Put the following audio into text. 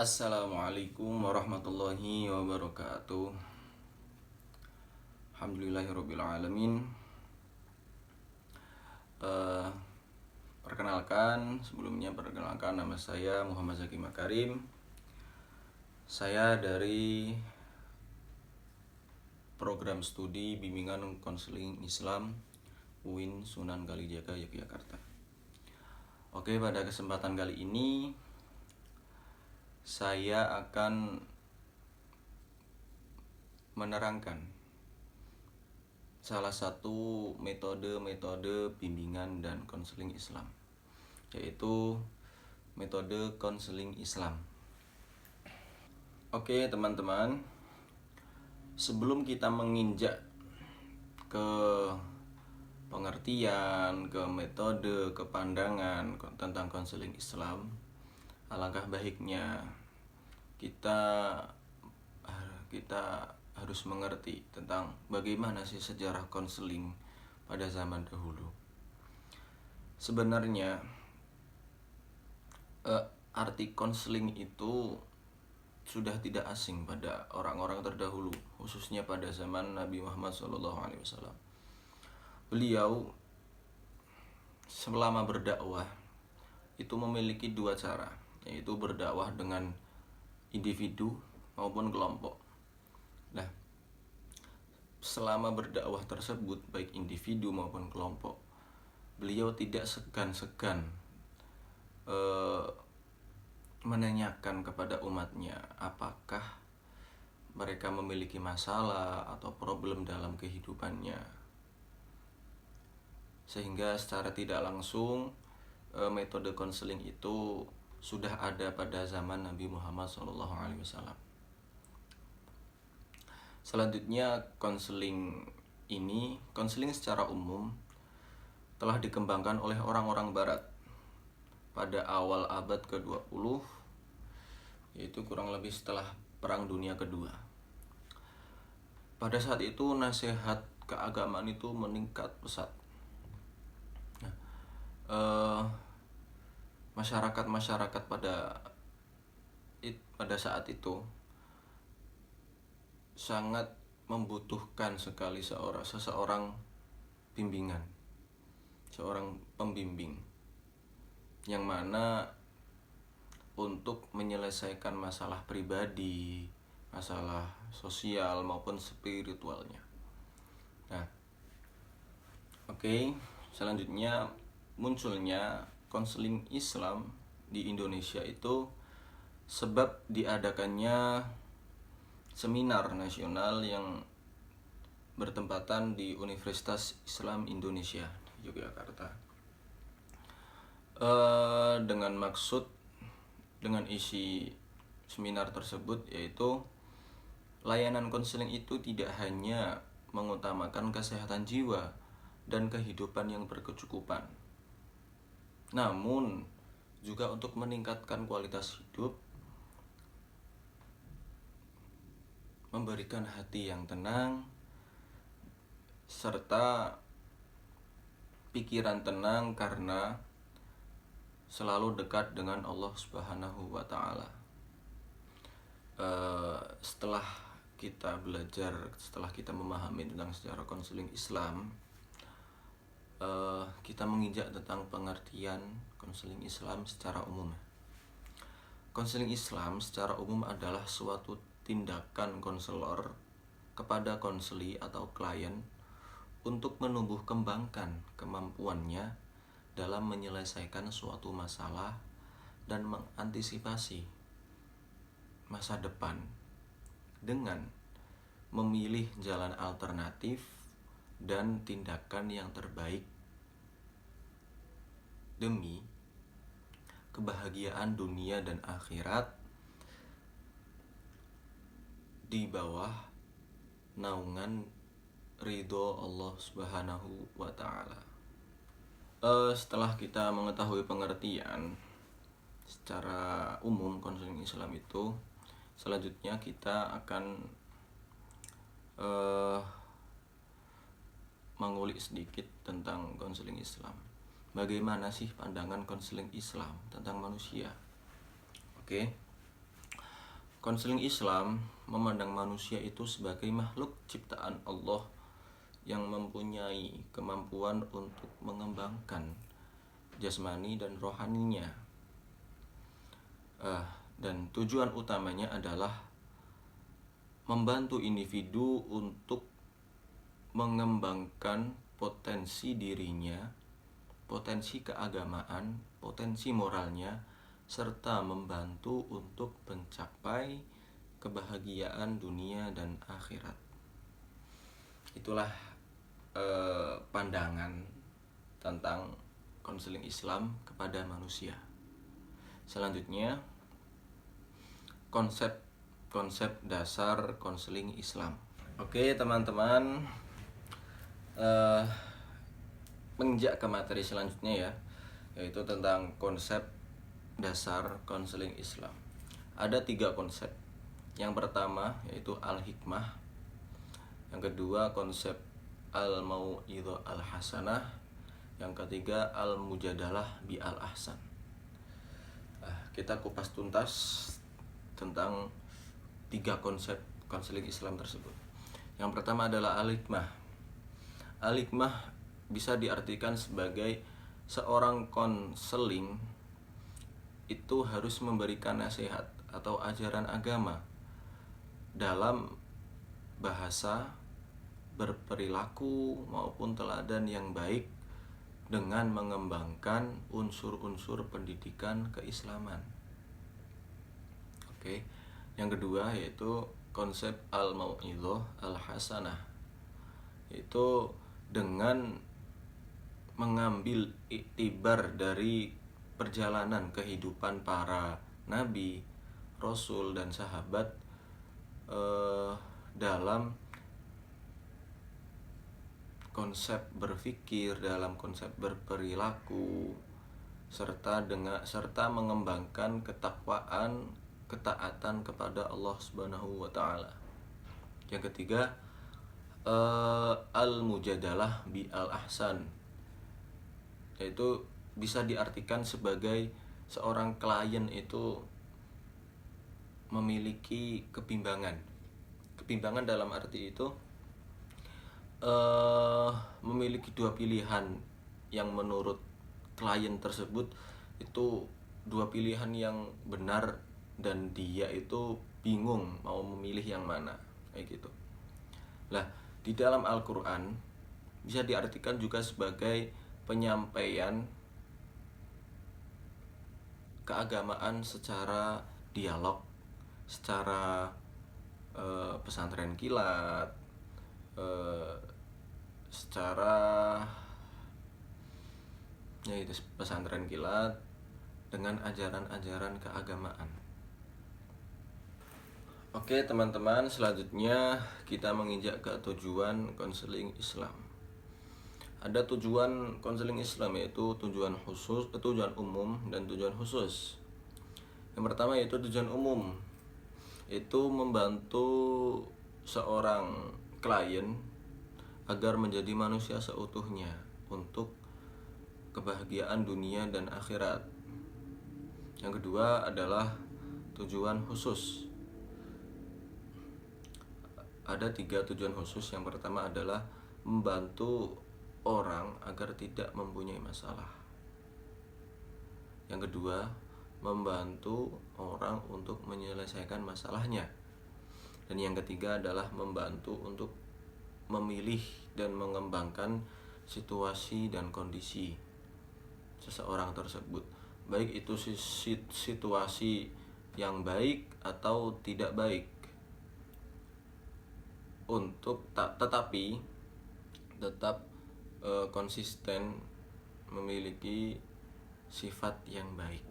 Assalamualaikum warahmatullahi wabarakatuh. Alhamdulillahirrabbilalamin. Eh, perkenalkan nama saya Muhammad Zaki Makarim. Saya dari program studi bimbingan konseling Islam UIN Sunan Kalijaga Yogyakarta. Oke, pada kesempatan kali ini saya akan menerangkan salah satu metode bimbingan dan konseling Islam, yaitu metode konseling Islam. Oke teman-teman, sebelum kita menginjak ke pengertian, ke metode, ke pandangan tentang konseling Islam, alangkah baiknya kita harus mengerti tentang bagaimana sih sejarah konseling pada zaman dahulu. Sebenarnya arti konseling itu sudah tidak asing pada orang-orang terdahulu, khususnya pada zaman Nabi Muhammad SAW. Beliau selama berdakwah itu memiliki dua cara, yaitu berdakwah dengan individu maupun kelompok. Nah, selama berdakwah tersebut, baik individu maupun kelompok, beliau tidak segan-segan menanyakan kepada umatnya apakah mereka memiliki masalah atau problem dalam kehidupannya, sehingga secara tidak langsung metode konseling itu sudah ada pada zaman Nabi Muhammad SAW. Selanjutnya, konseling secara umum telah dikembangkan oleh orang-orang barat pada awal abad ke-20, yaitu kurang lebih setelah Perang Dunia Kedua. Pada saat itu nasihat keagamaan itu meningkat pesat. Masyarakat pada saat itu sangat membutuhkan sekali seseorang bimbingan, seorang pembimbing yang mana untuk menyelesaikan masalah pribadi, masalah sosial maupun spiritualnya. Nah, selanjutnya munculnya konseling Islam di Indonesia itu sebab diadakannya seminar nasional yang bertempatan di Universitas Islam Indonesia Yogyakarta, dengan isi seminar tersebut yaitu layanan konseling itu tidak hanya mengutamakan kesehatan jiwa dan kehidupan yang berkecukupan, namun juga untuk meningkatkan kualitas hidup, memberikan hati yang tenang, serta pikiran tenang karena selalu dekat dengan Allah Subhanahu wa Ta'ala. Setelah kita memahami tentang sejarah konseling Islam, kita menginjak tentang pengertian konseling Islam secara umum. Konseling Islam secara umum adalah suatu tindakan konselor kepada konseli atau klien untuk menumbuh kembangkan kemampuannya dalam menyelesaikan suatu masalah dan mengantisipasi masa depan dengan memilih jalan alternatif dan tindakan yang terbaik demi kebahagiaan dunia dan akhirat di bawah naungan ridho Allah Subhanahu wa Ta'ala. Setelah kita mengetahui pengertian secara umum konseling Islam itu, selanjutnya kita akan mengulik sedikit tentang konseling Islam. Bagaimana sih pandangan konseling Islam tentang manusia? Konseling Islam memandang manusia itu sebagai makhluk ciptaan Allah yang mempunyai kemampuan untuk mengembangkan jasmani dan rohaninya. Dan tujuan utamanya adalah membantu individu untuk mengembangkan potensi dirinya, potensi keagamaan, potensi moralnya, serta membantu untuk mencapai kebahagiaan dunia dan akhirat. Itulah pandangan tentang konseling Islam kepada manusia. Selanjutnya, konsep dasar konseling Islam. Oke teman-teman, menginjak ke materi selanjutnya ya, yaitu tentang konsep dasar konseling Islam. Ada 3 konsep. Yang pertama yaitu al-hikmah, yang kedua konsep al-mau'idhah al-hasanah, yang ketiga al-mujadalah bi al-ahsan. Kita kupas tuntas tentang 3 konsep konseling Islam tersebut. Yang pertama adalah al-hikmah. Al-hikmah bisa diartikan sebagai seorang konseling itu harus memberikan nasihat atau ajaran agama dalam bahasa, berperilaku maupun teladan yang baik dengan mengembangkan unsur-unsur pendidikan keislaman. Oke. Yang kedua yaitu konsep al-mau'idhah al-hasanah, yaitu dengan mengambil iktibar dari perjalanan kehidupan para nabi, rasul, dan sahabat dalam konsep berpikir, dalam konsep berperilaku, serta mengembangkan ketakwaan, ketaatan kepada Allah Subhanahu wa taala. Yang ketiga, al-mujadalah bi al-ahsan, yaitu bisa diartikan sebagai seorang klien itu memiliki kebimbangan dalam arti itu memiliki 2 pilihan yang menurut klien tersebut itu 2 pilihan yang benar dan dia itu bingung mau memilih yang mana, kayak gitu. Lah, di dalam Al-Qur'an bisa diartikan juga sebagai penyampaian keagamaan secara dialog, secara pesantren kilat, secara yaitu pesantren kilat dengan ajaran-ajaran keagamaan. Oke teman-teman, selanjutnya kita menginjak ke tujuan konseling Islam. Ada tujuan konseling Islam, yaitu tujuan khusus, tujuan umum dan tujuan khusus. Yang pertama yaitu tujuan umum, itu membantu seorang klien agar menjadi manusia seutuhnya untuk kebahagiaan dunia dan akhirat. Yang kedua adalah tujuan khusus. Ada 3 tujuan khusus. Yang pertama adalah membantu orang agar tidak mempunyai masalah. Yang kedua, membantu orang untuk menyelesaikan masalahnya. Dan yang ketiga adalah membantu untuk memilih dan mengembangkan situasi dan kondisi seseorang tersebut, baik itu situasi yang baik atau tidak baik, untuk tetapi tetap konsisten memiliki sifat yang baik.